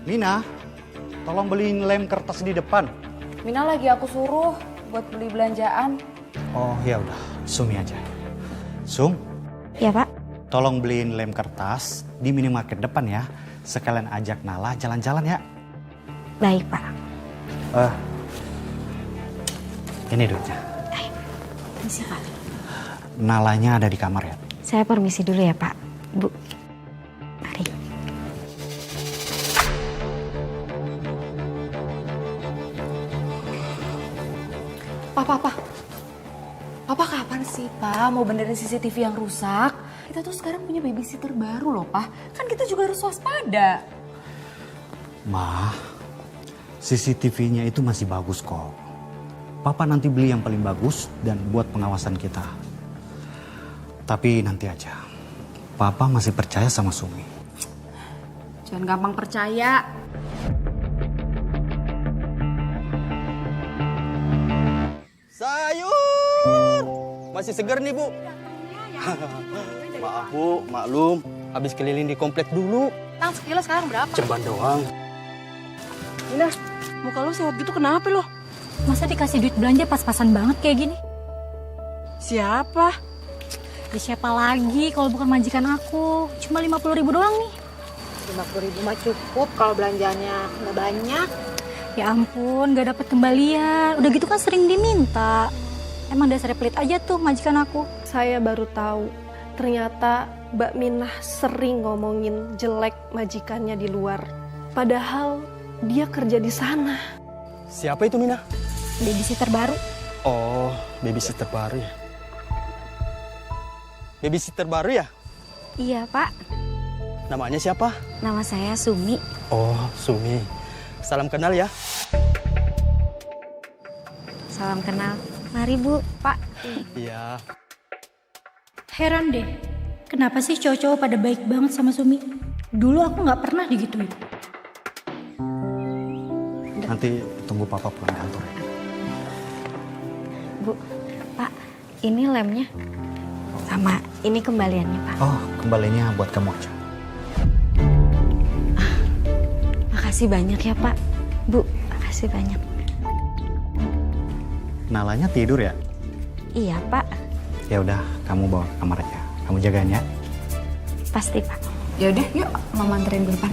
Mina, tolong beliin lem kertas di depan. Mina lagi aku suruh buat beli belanjaan. Oh ya udah, Sumi aja. Sum, Ya Pak. tolong beliin lem kertas di minimarket depan ya. Sekalian ajak Nala jalan-jalan ya. Baik Pak. Ini duitnya. Permisi Pak. Nalanya ada di kamar ya. Saya permisi dulu ya Pak. Bu. Mari. Papa kapan sih, Pak? Mau benerin CCTV yang rusak? Kita tuh sekarang punya babysitter baru loh, Pak. Kan kita juga harus waspada. Ma, CCTV-nya itu masih bagus kok. Papa nanti beli yang paling bagus dan buat pengawasan kita. Tapi nanti aja. Papa masih percaya sama Sumi. Jangan gampang percaya. Sayur! Masih segar nih, Bu. Maaf, Bu. Maklum. Habis keliling di komplek dulu. Tang sekilo sekarang berapa? Ceban doang. Nah, muka lu sehat gitu kenapa lo? Masa dikasih duit belanja pas-pasan banget kayak gini? Siapa? Ya siapa lagi kalau bukan majikan aku? Cuma 50.000 doang nih. 50.000 mah cukup kalau belanjanya nggak banyak. Ya ampun, gak dapet kembalian. Udah gitu kan sering diminta. Emang dasarnya pelit aja tuh majikan aku. Saya baru tahu, ternyata Mbak Minah sering ngomongin jelek majikannya di luar. Padahal dia kerja di sana. Siapa itu, Mina? Babysitter baru. Oh, babysitter baru ya. Babysitter baru ya? Iya Pak. Namanya siapa? Nama saya Sumi. Oh, Sumi. Salam kenal ya. Salam kenal. Mari Bu, Pak. Iya. Heran deh, kenapa sih cowok-cowok pada baik banget sama Sumi? Dulu aku gak pernah digituin. Nanti tunggu Papa pulang kantor ya. Bu, Pak, ini lemnya. Sama ini kembaliannya Pak. Oh, kembalinya buat kamu aja. Makasih banyak ya Pak. Bu, makasih banyak. Nalanya tidur ya? Iya Pak, Ya udah, kamu bawa ke kamar aja. Kamu jagain ya. pasti Pak. Ya udah, yuk Mama anterin ke depan.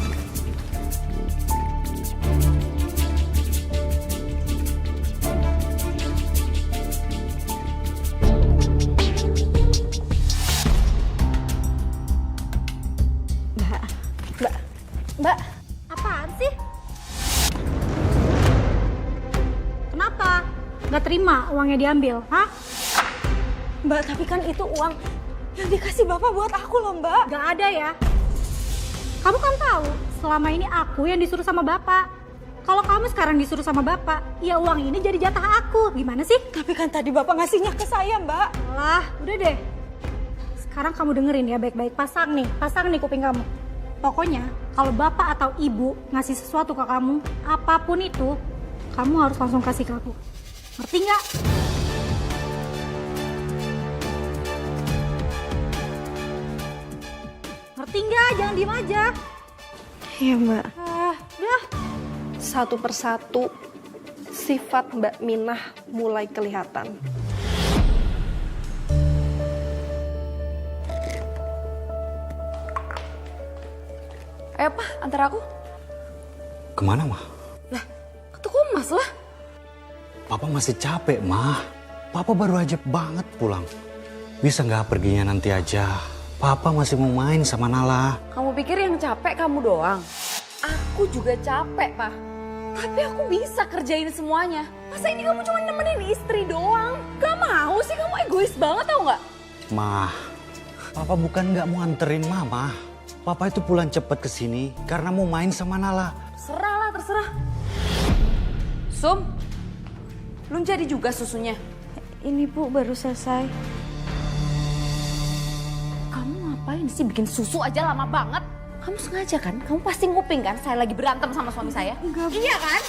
Mbak, apaan sih? Kenapa? Gak terima uangnya diambil, hah? Mbak, tapi kan itu uang yang dikasih Bapak buat aku loh, Mbak. Gak ada ya. Kamu kan tahu, selama ini aku yang disuruh sama Bapak. Kalau kamu sekarang disuruh sama Bapak, ya uang ini jadi jatah aku. Gimana sih? Tapi kan tadi Bapak ngasihnya ke saya, Mbak. Lah, udah deh. Sekarang kamu dengerin ya baik-baik. Pasang nih kuping kamu. Pokoknya, kalau bapak atau ibu ngasih sesuatu ke kamu, apapun itu, kamu harus langsung kasih ke aku. Ngerti nggak? Ngerti nggak? Jangan diem aja. Iya, Mbak. Udah. Satu persatu sifat Mbak Minah mulai kelihatan. Ayo, Pak, antar aku. Kemana, Ma? Lah, ke toko emas lah. Papa masih capek, Ma. Papa baru aja banget pulang. Bisa nggak perginya nanti aja? Papa masih mau main sama Nala. Kamu pikir yang capek kamu doang? Aku juga capek, Pak. Tapi aku bisa kerjain semuanya. Masa ini kamu cuma nemenin istri doang? Gak mau sih, kamu egois banget tau gak? Ma, Papa bukan nggak mau anterin Mama. Papa itu pulang cepet ke sini karena mau main sama Nala. Terserah lah, terserah. Sum, belum jadi juga susunya. Ini Bu baru selesai. Kamu ngapain sih bikin susu aja lama banget? Kamu sengaja kan? Kamu pasti nguping kan saya lagi berantem sama suami saya? Enggak. Iya kan?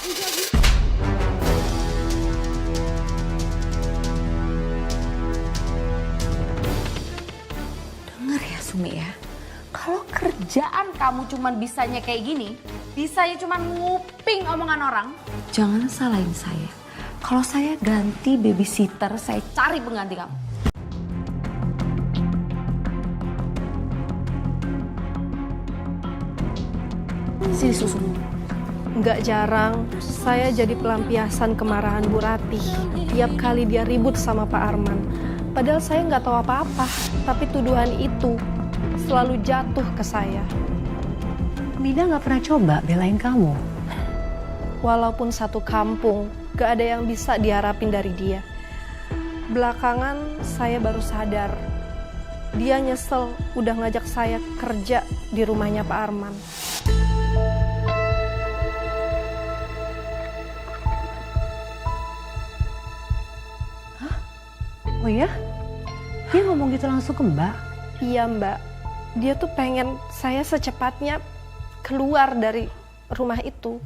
Dengar ya Sumi ya. Kalau kerjaan kamu cuman bisanya kayak gini, bisanya cuman nguping omongan orang, jangan salahin saya. Kalau saya ganti babysitter, saya cari pengganti kamu. Sini susunya. Nggak jarang, saya jadi pelampiasan kemarahan Bu Ratih. Tiap kali dia ribut sama Pak Arman. Padahal saya nggak tahu apa-apa, tapi tuduhan itu selalu jatuh ke saya. Mida nggak pernah coba belain kamu. Walaupun satu kampung, gak ada yang bisa diharapin dari dia. Belakangan saya baru sadar, dia nyesel udah ngajak saya kerja di rumahnya Pak Arman. Oh ya? Dia ngomong gitu langsung ke Mbak? Iya Mbak, dia tuh pengen saya secepatnya keluar dari rumah itu.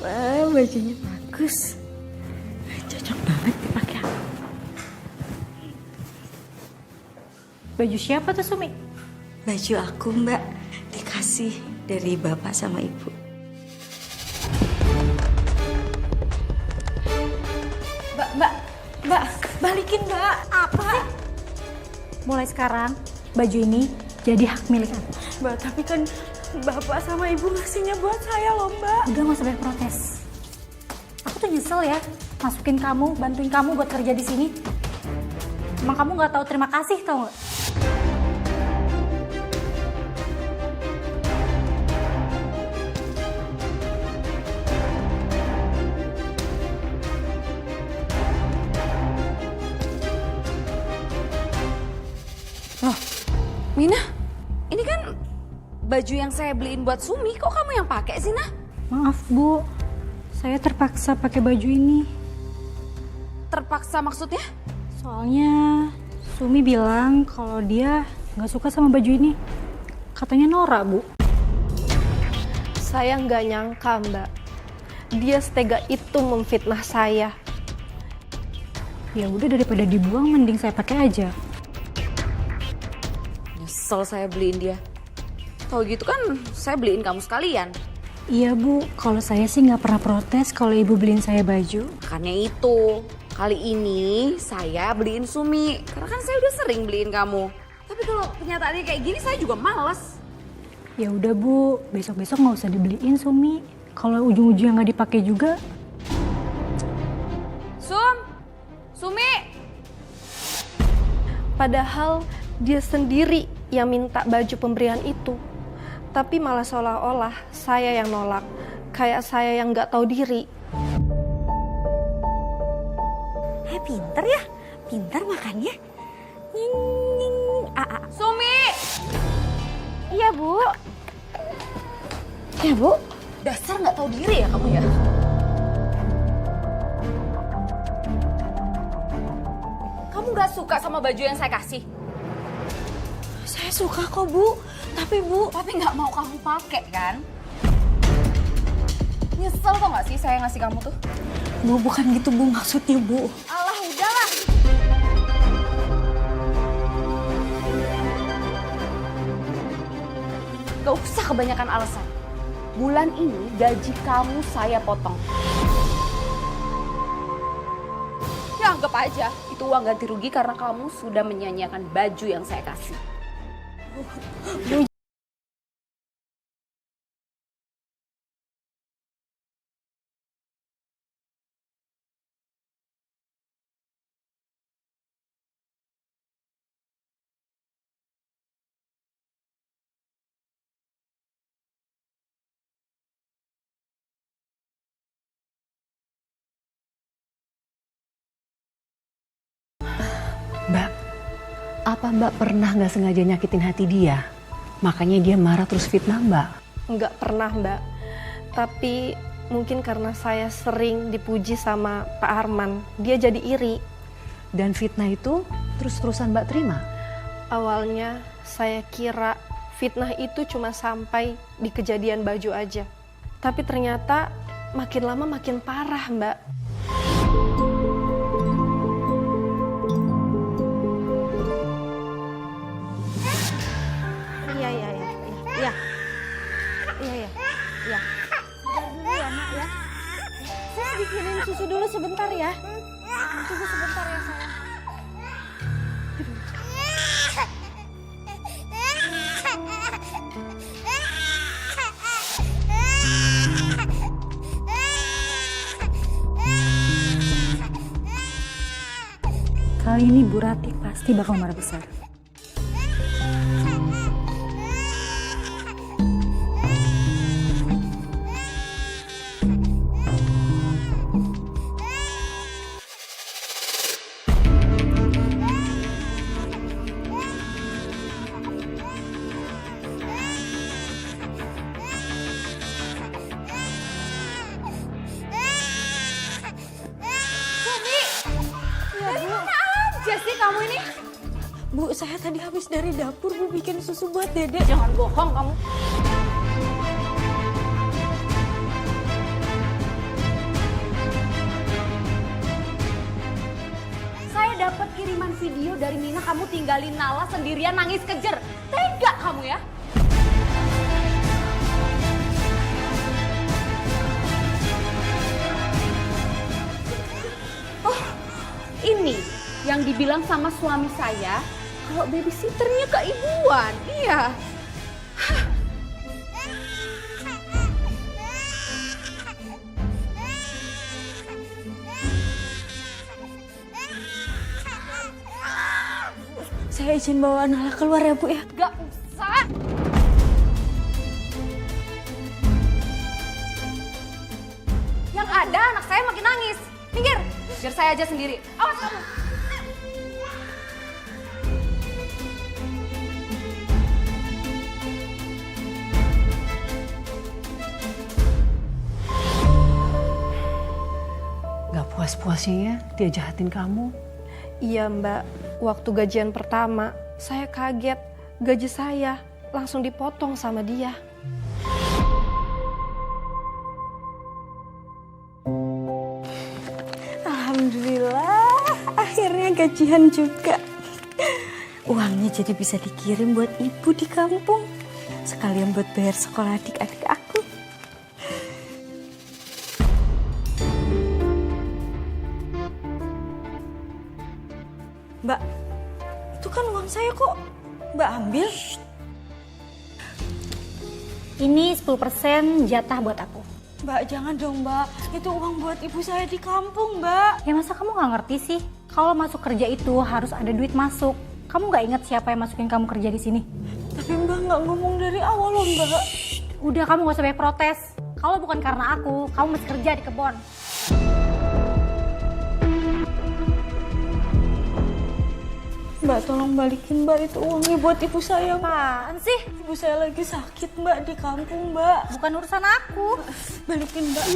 Wah, bajunya bagus. Cocok banget dipakai. Baju siapa tuh, Sumi? Baju aku, Mbak. Dikasih dari bapak sama ibu. Mbak, balikin, Mbak. Apa? Mulai sekarang, baju ini jadi hak milik aku. Mbak, tapi kan bapak sama ibu ngasihnya buat saya loh, Mbak. Udah gak usah banyak protes. Aku tuh nyesel ya, masukin kamu, bantuin kamu buat kerja di sini. Emang kamu gak tahu terima kasih, tau gak? Loh, Mina, ini kan baju yang saya beliin buat Sumi, kok kamu yang pakai sih, Nah? Maaf, Bu. Saya terpaksa pakai baju ini. Terpaksa maksudnya? Soalnya Sumi bilang kalau dia nggak suka sama baju ini. Katanya norak, Bu. Saya nggak nyangka Mbak, dia setega itu memfitnah saya. Ya udah, daripada dibuang mending saya pakai aja. Nyesel saya beliin dia. Kalau gitu kan saya beliin kamu sekalian. Iya, Bu. Kalau saya sih nggak pernah protes kalau ibu beliin saya baju. Makanya itu, kali ini saya beliin Sumi. Karena kan saya udah sering beliin kamu. Tapi kalau kenyataannya kayak gini saya juga males. Ya udah, Bu. Besok-besok nggak usah dibeliin, Sumi. Kalau ujung-ujungnya nggak dipakai juga. Sumi! Padahal dia sendiri yang minta baju pemberian itu. Tapi malah seolah-olah saya yang nolak. Kayak saya yang nggak tahu diri. Pinter ya, pinter makannya. Nying, nying. Sumi! Iya, Bu. Ya, Bu. Dasar nggak tahu diri ya kamu ya? Kamu nggak suka sama baju yang saya kasih? Saya suka kok, Bu. Tapi nggak mau kamu pakai kan? Nyesel tau nggak sih saya ngasih kamu tuh? Bu, bukan gitu, Bu. Maksudnya, Bu. Alah, udahlah. Gak usah kebanyakan alasan. Bulan ini gaji kamu saya potong. Ya anggap aja itu uang ganti rugi karena kamu sudah menyanyiakan baju yang saya kasih. Mbak, apa Mbak pernah nggak sengaja nyakitin hati dia? Makanya dia marah terus fitnah Mbak. Nggak pernah Mbak. Tapi mungkin karena saya sering dipuji sama Pak Arman, dia jadi iri. Dan fitnah itu terus-terusan Mbak terima? Awalnya saya kira fitnah itu cuma sampai di kejadian baju aja. Tapi ternyata makin lama makin parah Mbak. Kali ini Bu Rati pasti bakal marah besar. Aja sih kamu ini. Bu, saya tadi habis dari dapur, Bu, bikin susu buat Dede. Jangan bohong kamu. Saya dapat kiriman video dari Mina kamu tinggalin Nala sendirian nangis kejer. Tega kamu ya? Oh, ini yang dibilang sama suami saya kalau babysitternya keibuan. Iya. Saya izin bawa Nala keluar ya, Bu ya. Gak usah. Yang ada anak saya makin nangis. Minggir, biar saya aja sendiri. Awas kamu. Gak puas-puasnya ya dia jahatin kamu. Iya Mbak, waktu gajian pertama saya kaget gaji saya langsung dipotong sama dia. Alhamdulillah, akhirnya gajian juga. Uangnya jadi bisa dikirim buat ibu di kampung. Sekalian buat bayar sekolah adik-adik aku. Mbak, itu kan uang saya kok. Mbak ambil. Ini 10% jatah buat aku. Mbak, jangan dong, Mbak. Itu uang buat ibu saya di kampung, Mbak. Ya masa kamu nggak ngerti sih? Kalau masuk kerja itu harus ada duit masuk. Kamu nggak ingat siapa yang masukin kamu kerja di sini? Tapi Mbak nggak ngomong dari awal loh, Mbak. Udah, kamu nggak usah banyak protes. Kalau bukan karena aku, kamu masih kerja di kebon. Mbak, tolong balikin Mbak itu uangnya buat ibu saya. Apaan sih? Ibu saya lagi sakit Mbak di kampung Mbak. Bukan urusan aku. Balikin Mbak.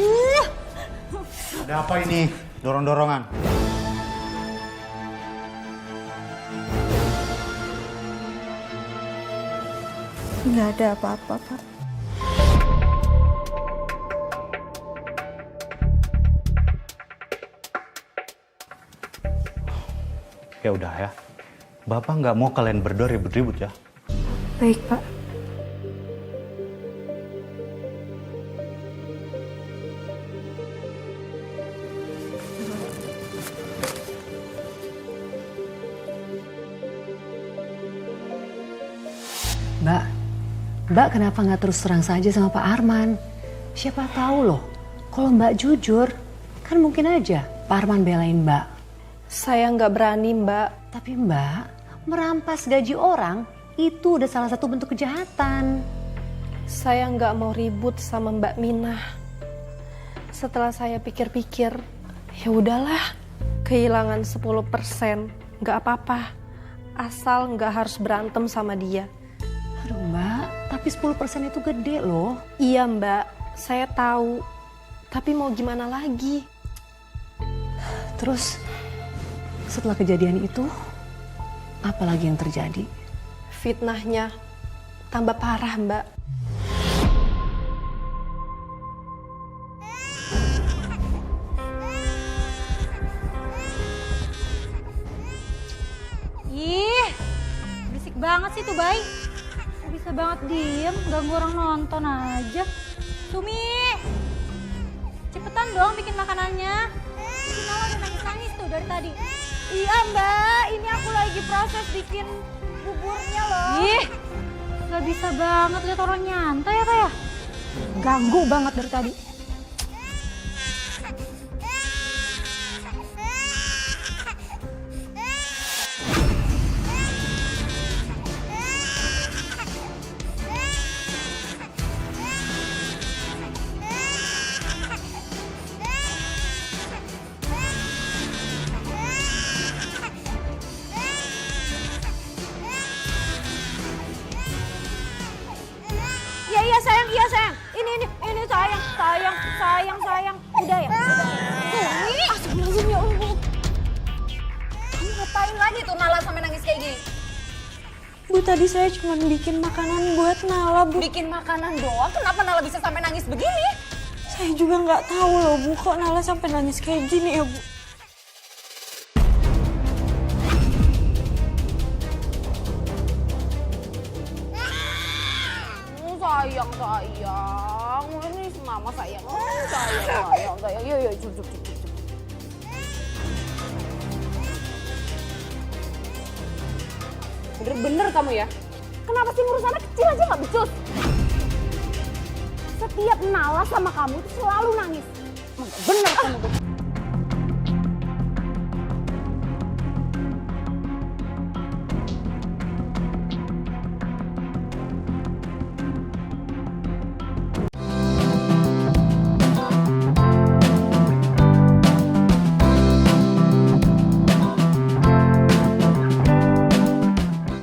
Ada apa ini? Dorong-dorongan. Nggak ada apa-apa, Pak. Ya udah ya. Bapak nggak mau kalian berdua ribut-ribut ya. Baik, Pak. Mbak kenapa nggak terus terang saja sama Pak Arman? Siapa tahu loh, kalau Mbak jujur, kan mungkin aja Pak Arman belain Mbak. Saya nggak berani Mbak. Tapi Mbak, merampas gaji orang itu udah salah satu bentuk kejahatan. Saya nggak mau ribut sama Mbak Minah. Setelah saya pikir-pikir, ya udahlah, kehilangan 10% nggak apa-apa. Asal nggak harus berantem sama dia. Aduh Mbak, tapi 10% itu gede loh. Iya Mbak, saya tahu. Tapi mau gimana lagi? Terus setelah kejadian itu, apa lagi yang terjadi? Fitnahnya tambah parah Mbak. Ih, berisik banget sih tuh bayi. Bisa banget diem, ganggu orang nonton aja. Sumi, cepetan dong bikin makanannya. Si Nala udah nangis-nangis tuh dari tadi. Iya mbak, ini aku lagi proses bikin buburnya loh. Ih, gak bisa banget lihat orang nyantai ya Teh. Ganggu banget dari tadi. Iya sayang, iya sayang. Ini sayang. Udah ya. Sumi, astagfirullahaladzim ya Allah. Kamu ngapain lagi tuh Nala sampai nangis kayak gini? Bu, tadi saya cuma bikin makanan buat Nala, Bu. Bikin makanan doang, kenapa Nala bisa sampai nangis begini? Saya juga nggak tahu loh, Bu. Kok Nala sampai nangis kayak gini ya, Bu? Sayang. Ini mama sayang. Sayang. Yuk, cukup. Bener-bener kamu ya? Kenapa sih urusannya kecil aja nggak becus? Setiap Nala sama kamu itu selalu nangis. Bener kamu tuh.